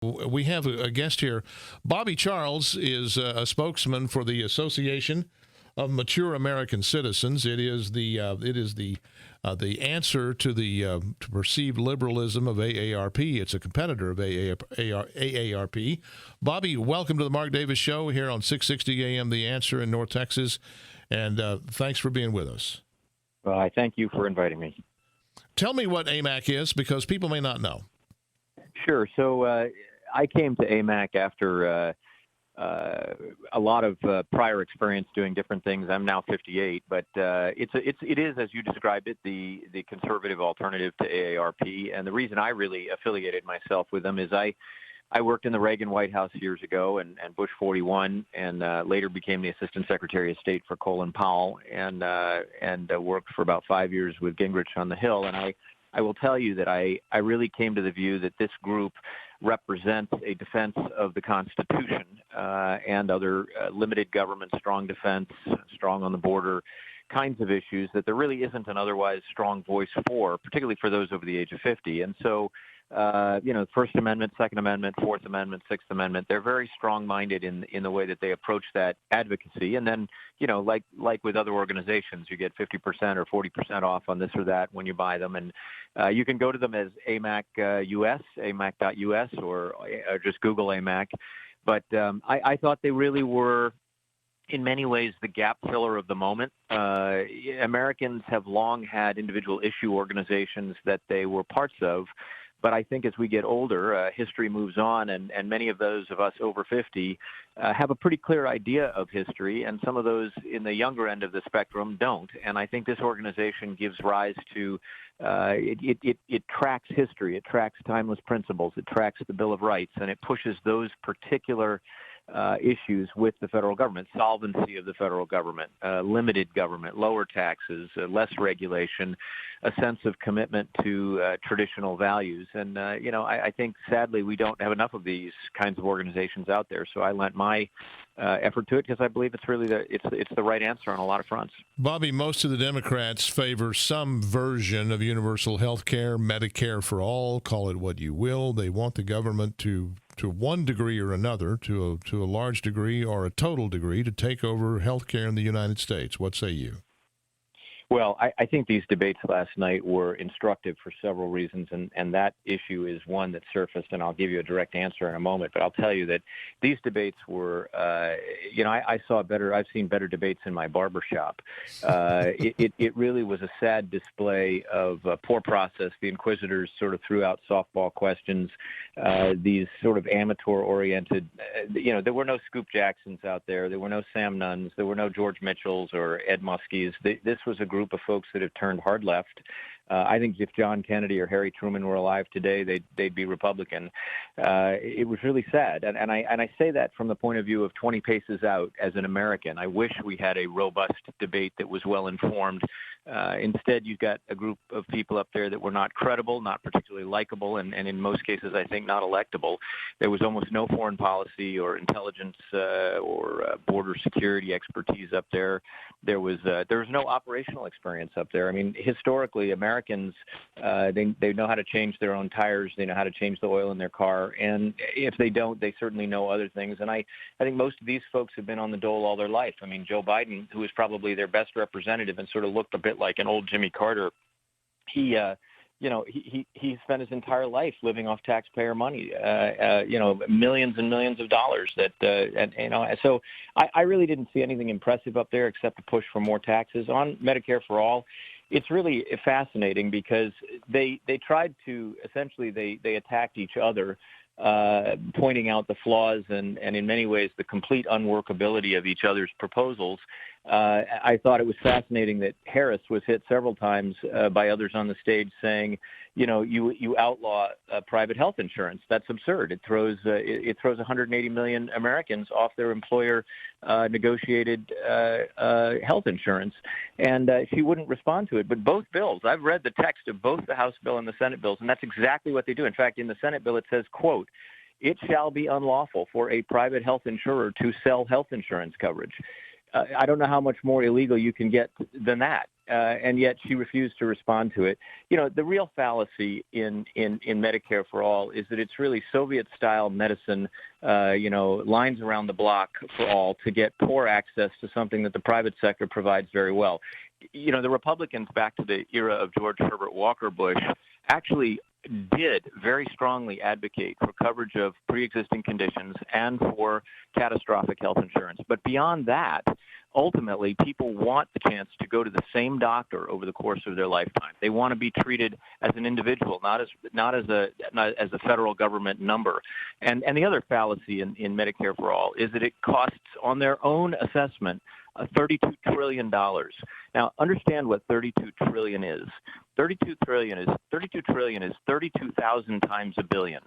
We have a guest here. Bobby Charles is a spokesman for the Association of Mature American Citizens. It is the answer to the to perceived liberalism of AARP. It's a competitor of AARP. Bobby, welcome to the Mark Davis Show here on 660 AM The Answer in North Texas, and thanks for being with us. Well, I thank you for inviting me. Tell me what AMAC is, because people may not know. Sure. So I came to AMAC after a lot of prior experience doing different things. I'm now 58, but it is, as you described it, the conservative alternative to AARP. And the reason I really affiliated myself with them is I worked in the Reagan White House years ago and Bush 41, and later became the Assistant Secretary of State for Colin Powell, and worked for about 5 years with Gingrich on the Hill. And I will tell you that I really came to the view that this group represents a defense of the Constitution and other limited government, strong defense, strong on the border kinds of issues that there really isn't an otherwise strong voice for, particularly for those over the age of 50. And so, First Amendment, Second Amendment, Fourth Amendment, Sixth Amendment, they're very strong-minded in the way that they approach that advocacy. And then, like with other organizations, you get 50% or 40% off on this or that when you buy them. And you can go to them as AMAC US, AMAC.us, or just Google AMAC. But I thought they really were, in many ways, the gap filler of the moment. Americans have long had individual issue organizations that they were parts of. But I think as we get older, history moves on, and many of those of us over 50 have a pretty clear idea of history, and some of those in the younger end of the spectrum don't. And I think this organization gives rise to, it tracks history, it tracks timeless principles, it tracks the Bill of Rights, and it pushes those particular issues with the federal government: solvency of the federal government, limited government, lower taxes, less regulation, a sense of commitment to traditional values. And, I think, sadly, we don't have enough of these kinds of organizations out there. So I lent my effort to it because I believe it's really it's the right answer on a lot of fronts. Bobby, most of the Democrats favor some version of universal health care, Medicare for all, call it what you will. They want the government to one degree or another, to a large degree or a total degree, to take over health care in the United States. What say you? Well, I think these debates last night were instructive for several reasons, and that issue is one that surfaced, and I'll give you a direct answer in a moment. But I'll tell you that these debates were, I've seen better debates in my barbershop. It really was a sad display of poor process. The inquisitors sort of threw out softball questions, these sort of amateur-oriented, there were no Scoop Jacksons out there. There were no Sam Nunns. There were no George Mitchells or Ed Muskies. This was a group of folks that have turned hard left. I think if John Kennedy or Harry Truman were alive today, they'd be Republican. It was really sad, and I say that from the point of view of 20 paces out as an American. I wish we had a robust debate that was well informed. Instead, you've got a group of people up there that were not credible, not particularly likable, and in most cases, I think, not electable. There was almost no foreign policy or intelligence or border security expertise up there. There was no operational experience up there. I mean, historically, Americans, they know how to change their own tires. They know how to change the oil in their car. And if they don't, they certainly know other things. And I think most of these folks have been on the dole all their life. I mean, Joe Biden, who is probably their best representative and sort of looked a bit like an old Jimmy Carter, he spent his entire life living off taxpayer money, millions and millions of dollars. So I really didn't see anything impressive up there except a push for more taxes. On Medicare for all, it's really fascinating because they tried to, essentially, they attacked each other, pointing out the flaws and in many ways the complete unworkability of each other's proposals. I thought it was fascinating that Harris was hit several times by others on the stage saying, you outlaw private health insurance. That's absurd. It throws 180 million Americans off their employer negotiated health insurance. And she wouldn't respond to it. But both bills, I've read the text of both the House bill and the Senate bills, and that's exactly what they do. In fact, in the Senate bill, it says, quote, "It shall be unlawful for a private health insurer to sell health insurance coverage." I don't know how much more illegal you can get than that. and yet she refused to respond to it. You know, the real fallacy in Medicare for All is that it's really Soviet-style medicine, lines around the block for all to get poor access to something that the private sector provides very well. You know, the Republicans, back to the era of George Herbert Walker Bush, actually did very strongly advocate for coverage of pre-existing conditions and for catastrophic health insurance. But beyond that, ultimately, people want the chance to go to the same doctor over the course of their lifetime. They want to be treated as an individual, not as a federal government number. And the other fallacy in Medicare for All is that it costs, on their own assessment, $32 trillion. Now, understand what $32 trillion is. $32 trillion is 32,000 times a billion.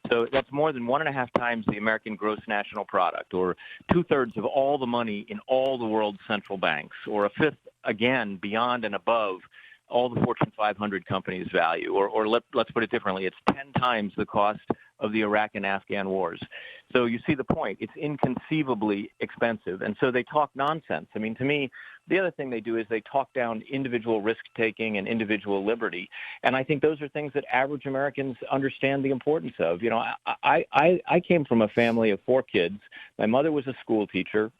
So that's more than 1.5 times the American gross national product, or 2/3 of all the money in all the world's central banks, or 1/5, again, beyond and above all the Fortune 500 companies' value, or let's put it differently, it's 10 times the cost of the Iraq and Afghan wars. So you see the point. It's inconceivably expensive. And so they talk nonsense. I mean, to me, the other thing they do is they talk down individual risk-taking and individual liberty. And I think those are things that average Americans understand the importance of. You know, I came from a family of 4 kids. My mother was a school teacher.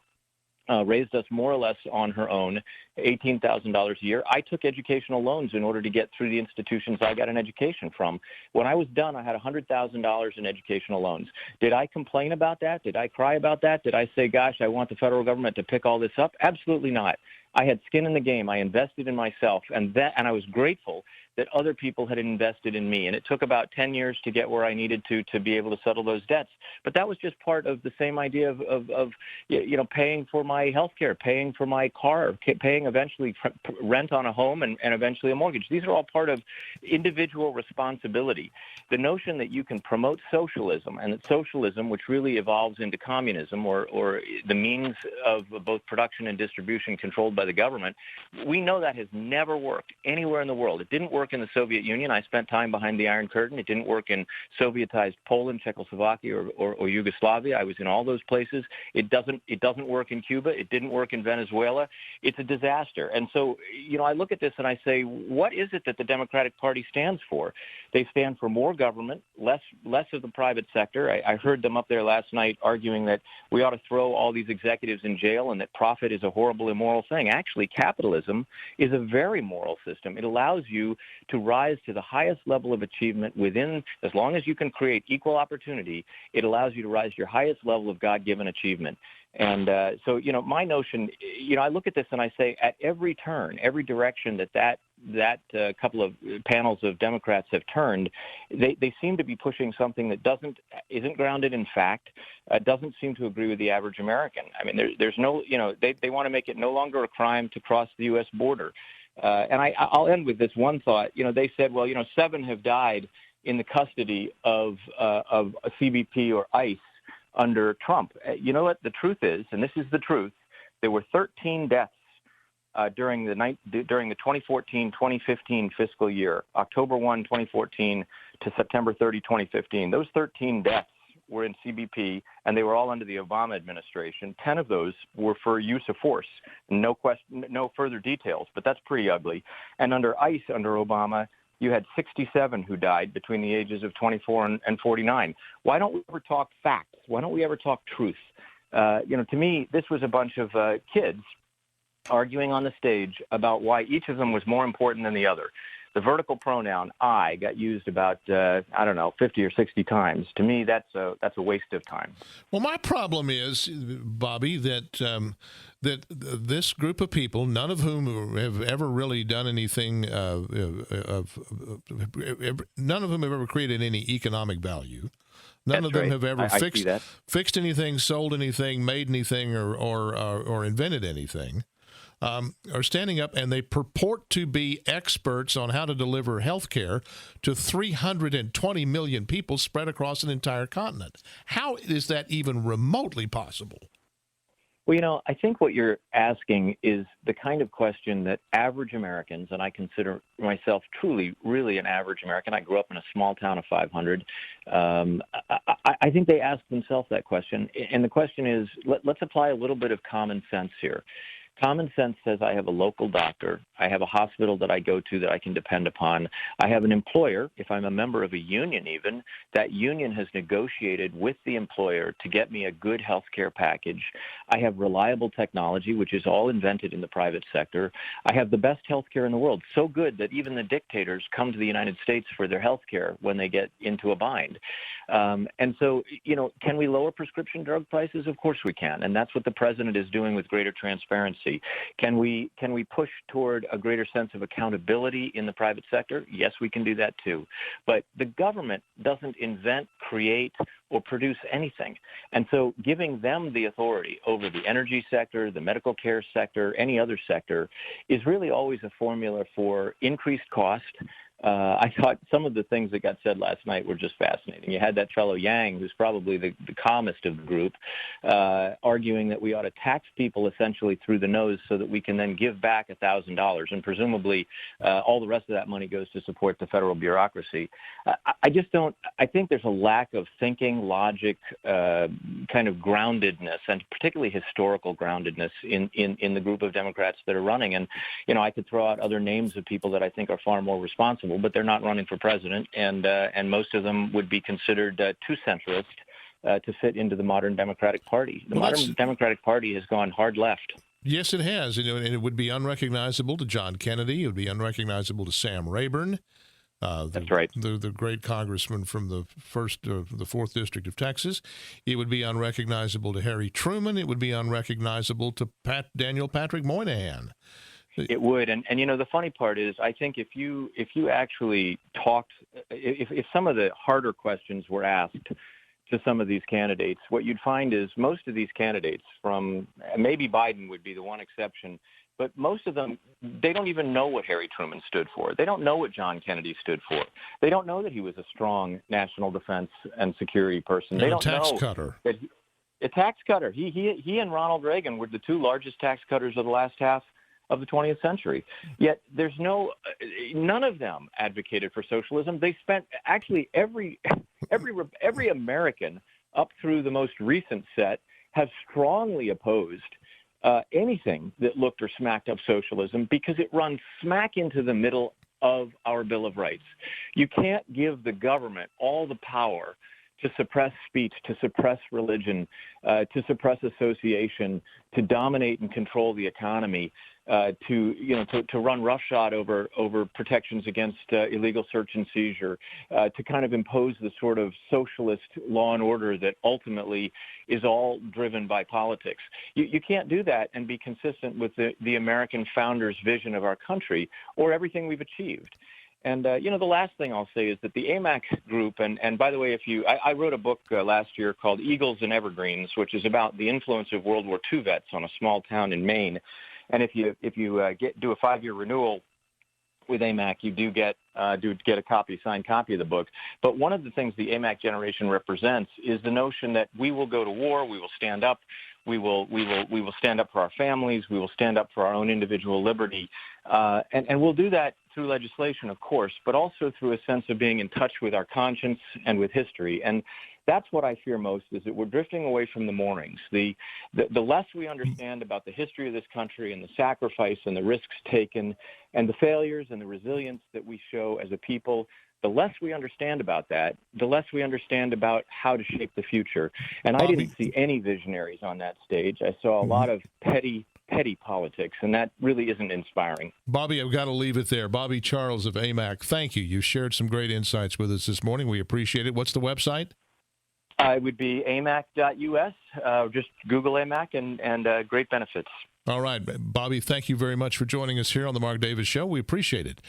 Raised us more or less on her own, $18,000 a year. I took educational loans in order to get through the institutions I got an education from. When I was done, I had $100,000 in educational loans. Did I complain about that? Did I cry about that? Did I say, gosh, I want the federal government to pick all this up? Absolutely not. I had skin in the game. I invested in myself, and I was grateful that other people had invested in me. And it took about 10 years to get where I needed to be able to settle those debts. But that was just part of the same idea of paying for my health care, paying for my car, paying eventually rent on a home and eventually a mortgage. These are all part of individual responsibility. The notion that you can promote socialism, and that socialism, which really evolves into communism, or the means of both production and distribution controlled by the government, we know that has never worked anywhere in the world. It didn't work in the Soviet Union. I spent time behind the Iron Curtain. It didn't work in Sovietized Poland, Czechoslovakia, or Yugoslavia. I was in all those places. It doesn't work in Cuba. It didn't work in Venezuela. It's a disaster. And so, I look at this and I say, what is it that the Democratic Party stands for? They stand for more government, less of the private sector. I heard them up there last night arguing that we ought to throw all these executives in jail and that profit is a horrible, immoral thing. Actually, capitalism is a very moral system. It allows you to rise to the highest level of achievement within, as long as you can create equal opportunity, it allows you to rise to your highest level of God-given achievement. And so, my notion, I look at this and I say, at every turn, every direction that couple of panels of Democrats have turned, they seem to be pushing something that isn't grounded in fact, doesn't seem to agree with the average American. I mean, there's no, they want to make it no longer a crime to cross the U.S. border. And I'll end with this one thought. They said, well, 7 have died in the custody of a CBP or ICE under Trump. You know what the truth is, and this is the truth, there were 13 deaths during the 2014-2015 fiscal year, October 1, 2014 to September 30, 2015. Those 13 deaths were in CBP, and they were all under the Obama administration. 10 of those were for use of force. No question, no further details, but that's pretty ugly. And under ICE, under Obama, you had 67 who died between the ages of 24 and 49. Why don't we ever talk facts? Why don't we ever talk truth? To me, this was a bunch of kids arguing on the stage about why each of them was more important than the other. The vertical pronoun I got used about 50 or 60 times. To me, that's a waste of time. Well, my problem is, Bobby, that this group of people, none of whom have ever really done anything, none of them have ever created any economic value. None of them have ever fixed anything, sold anything, made anything, or invented anything. Are standing up, and they purport to be experts on how to deliver health care to 320 million people spread across an entire continent. How is that even remotely possible? Well, I think what you're asking is the kind of question that average Americans, and I consider myself truly, really an average American. I grew up in a small town of 500. I think they ask themselves that question. And the question is, let's apply a little bit of common sense here. Common sense says I have a local doctor. I have a hospital that I go to that I can depend upon. I have an employer, if I'm a member of a union even, that union has negotiated with the employer to get me a good health care package. I have reliable technology, which is all invented in the private sector. I have the best health care in the world, so good that even the dictators come to the United States for their health care when they get into a bind. And so, can we lower prescription drug prices? Of course we can, and that's what the president is doing with greater transparency. Can we push toward a greater sense of accountability in the private sector? Yes, we can do that too. But the government doesn't invent, create, or produce anything. And so giving them the authority over the energy sector, the medical care sector, any other sector is really always a formula for increased cost. I thought some of the things that got said last night were just fascinating. You had that fellow Yang, who's probably the calmest of the group, arguing that we ought to tax people essentially through the nose so that we can then give back $1,000, and presumably all the rest of that money goes to support the federal bureaucracy. I think there's a lack of thinking, logic, kind of groundedness, and particularly historical groundedness in the group of Democrats that are running. And, I could throw out other names of people that I think are far more responsible, but they're not running for president, and most of them would be considered too centrist to fit into the modern Democratic Party. The modern Democratic Party has gone hard left. Yes, it has, and it would be unrecognizable to John Kennedy. It would be unrecognizable to Sam Rayburn. That's right. The great congressman from the 4th District of Texas. It would be unrecognizable to Harry Truman. It would be unrecognizable to Daniel Patrick Moynihan. It would, and the funny part is, I think if you actually talked, if some of the harder questions were asked to some of these candidates, what you'd find is most of these candidates, from maybe Biden would be the one exception, but most of them, they don't even know what Harry Truman stood for. They don't know what John Kennedy stood for. They don't know that he was a strong national defense and security person. They don't know that a tax cutter. He and Ronald Reagan were the two largest tax cutters of the last half of the 20th century. Yet there's none of them advocated for socialism. They spent actually every American up through the most recent set have strongly opposed anything that looked or smacked of socialism because it runs smack into the middle of our Bill of Rights. You can't give the government all the power to suppress speech, to suppress religion, to suppress association, to dominate and control the economy, to run roughshod over protections against illegal search and seizure, to kind of impose the sort of socialist law and order that ultimately is all driven by politics. You can't do that and be consistent with the American founders' vision of our country or everything we've achieved. And, the last thing I'll say is that the AMAC group, and by the way, I wrote a book last year called Eagles and Evergreens, which is about the influence of World War II vets on a small town in Maine. And if you do a 5-year renewal with AMAC, you do get a signed copy of the book. But one of the things the AMAC generation represents is the notion that we will go to war, we will stand up, we will stand up for our families, we will stand up for our own individual liberty, and we'll do that through legislation, of course, but also through a sense of being in touch with our conscience and with history. And that's what I fear most, is that we're drifting away from the moorings. The less we understand about the history of this country and the sacrifice and the risks taken and the failures and the resilience that we show as a people, the less we understand about that, the less we understand about how to shape the future. And I didn't see any visionaries on that stage. I saw a lot of petty politics, and that really isn't inspiring. Bobby, I've got to leave it there. Bobby Charles of AMAC, thank you. You shared some great insights with us this morning. We appreciate it. What's the website? It would be amac.us. Just Google AMAC and great benefits. All right. Bobby, thank you very much for joining us here on the Mark Davis Show. We appreciate it.